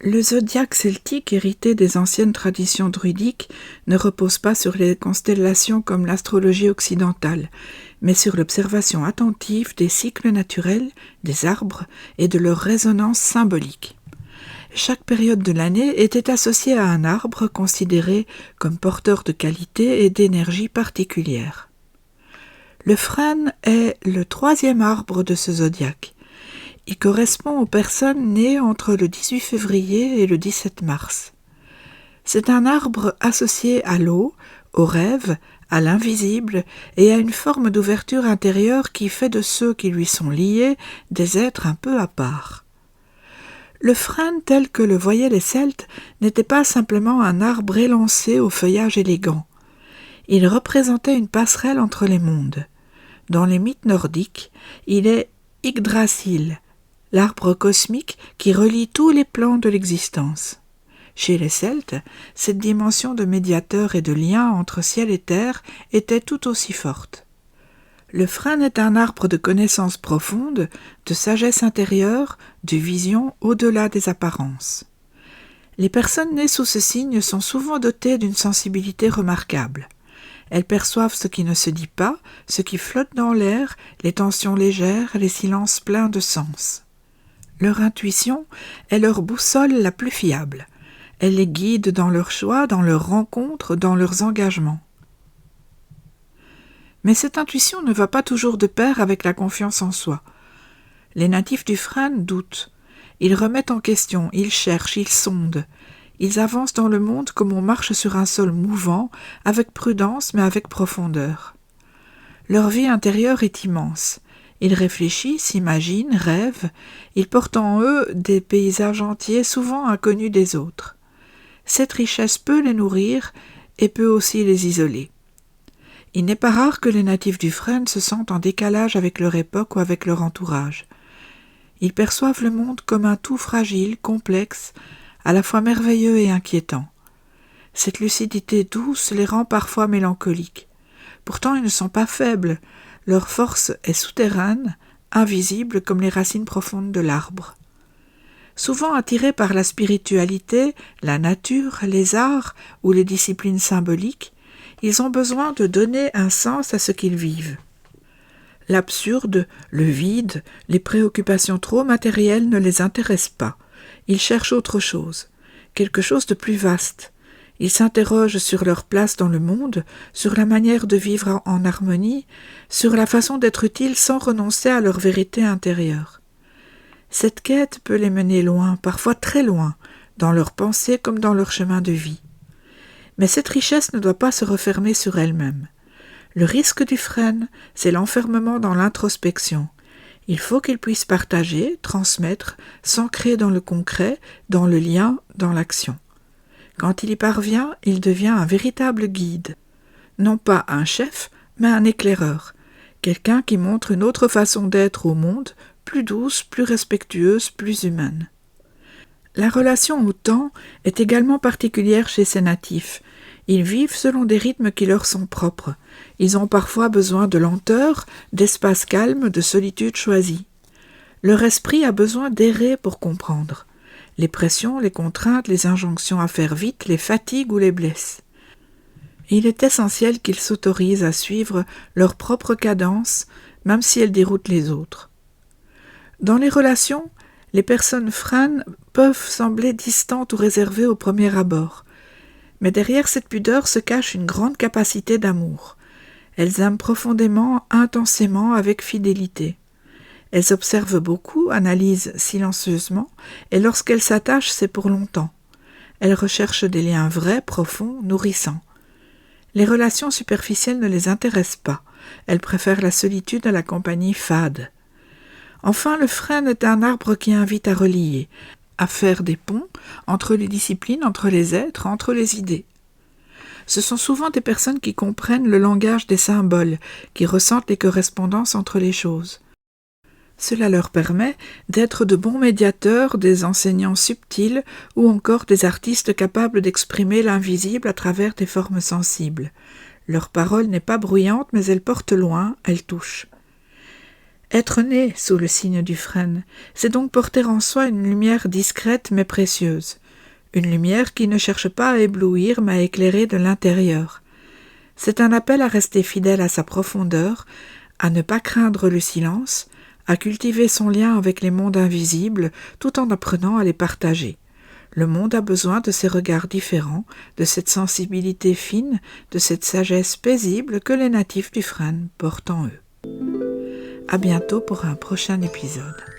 Le zodiaque celtique, hérité des anciennes traditions druidiques, ne repose pas sur les constellations comme l'astrologie occidentale, mais sur l'observation attentive des cycles naturels, des arbres et de leur résonance symbolique. Chaque période de l'année était associée à un arbre considéré comme porteur de qualités et d'énergie particulières. Le frêne est le troisième arbre de ce zodiaque. Il correspond aux personnes nées entre le 18 février et le 17 mars. C'est un arbre associé à l'eau, au rêve, à l'invisible et à une forme d'ouverture intérieure qui fait de ceux qui lui sont liés des êtres un peu à part. Le frêne tel que le voyaient les Celtes n'était pas simplement un arbre élancé au feuillage élégant. Il représentait une passerelle entre les mondes. Dans les mythes nordiques, il est Yggdrasil, l'arbre cosmique qui relie tous les plans de l'existence. Chez les Celtes, cette dimension de médiateur et de lien entre ciel et terre était tout aussi forte. Le frêne est un arbre de connaissance profonde, de sagesse intérieure, de vision au-delà des apparences. Les personnes nées sous ce signe sont souvent dotées d'une sensibilité remarquable. Elles perçoivent ce qui ne se dit pas, ce qui flotte dans l'air, les tensions légères, les silences pleins de sens. Leur intuition est leur boussole la plus fiable. Elle les guide dans leurs choix, dans leurs rencontres, dans leurs engagements. Mais cette intuition ne va pas toujours de pair avec la confiance en soi. Les natifs du frêne doutent. Ils remettent en question, ils cherchent, ils sondent. Ils avancent dans le monde comme on marche sur un sol mouvant, avec prudence mais avec profondeur. Leur vie intérieure est immense. Ils réfléchissent, imaginent, rêvent. Ils portent en eux des paysages entiers souvent inconnus des autres. Cette richesse peut les nourrir et peut aussi les isoler. Il n'est pas rare que les natifs du frêne se sentent en décalage avec leur époque ou avec leur entourage. Ils perçoivent le monde comme un tout fragile, complexe, à la fois merveilleux et inquiétant. Cette lucidité douce les rend parfois mélancoliques. Pourtant, ils ne sont pas faibles. Leur force est souterraine, invisible comme les racines profondes de l'arbre. Souvent attirés par la spiritualité, la nature, les arts ou les disciplines symboliques, ils ont besoin de donner un sens à ce qu'ils vivent. L'absurde, le vide, les préoccupations trop matérielles ne les intéressent pas. Ils cherchent autre chose, quelque chose de plus vaste. Ils s'interrogent sur leur place dans le monde, sur la manière de vivre en harmonie, sur la façon d'être utile sans renoncer à leur vérité intérieure. Cette quête peut les mener loin, parfois très loin, dans leurs pensées comme dans leur chemin de vie. Mais cette richesse ne doit pas se refermer sur elle-même. Le risque du frêne, c'est l'enfermement dans l'introspection. Il faut qu'ils puissent partager, transmettre, s'ancrer dans le concret, dans le lien, dans l'action. Quand il y parvient, il devient un véritable guide. Non pas un chef, mais un éclaireur. Quelqu'un qui montre une autre façon d'être au monde, plus douce, plus respectueuse, plus humaine. La relation au temps est également particulière chez ces natifs. Ils vivent selon des rythmes qui leur sont propres. Ils ont parfois besoin de lenteur, d'espace calme, de solitude choisie. Leur esprit a besoin d'errer pour comprendre. Les pressions, les contraintes, les injonctions à faire vite les fatiguent ou les blessent. Il est essentiel qu'ils s'autorisent à suivre leur propre cadence, même si elle déroute les autres. Dans les relations, les personnes frênes peuvent sembler distantes ou réservées au premier abord. Mais derrière cette pudeur se cache une grande capacité d'amour. Elles aiment profondément, intensément, avec fidélité. Elles observent beaucoup, analysent silencieusement, et lorsqu'elles s'attachent, c'est pour longtemps. Elles recherchent des liens vrais, profonds, nourrissants. Les relations superficielles ne les intéressent pas. Elles préfèrent la solitude à la compagnie fade. Enfin, le frêne est un arbre qui invite à relier, à faire des ponts entre les disciplines, entre les êtres, entre les idées. Ce sont souvent des personnes qui comprennent le langage des symboles, qui ressentent les correspondances entre les choses. Cela leur permet d'être de bons médiateurs, des enseignants subtils ou encore des artistes capables d'exprimer l'invisible à travers des formes sensibles. Leur parole n'est pas bruyante, mais elle porte loin, elle touche. Être né sous le signe du frêne, c'est donc porter en soi une lumière discrète mais précieuse, une lumière qui ne cherche pas à éblouir mais à éclairer de l'intérieur. C'est un appel à rester fidèle à sa profondeur, à ne pas craindre le silence, à cultiver son lien avec les mondes invisibles tout en apprenant à les partager. Le monde a besoin de ces regards différents, de cette sensibilité fine, de cette sagesse paisible que les natifs du frêne portent en eux. À bientôt pour un prochain épisode.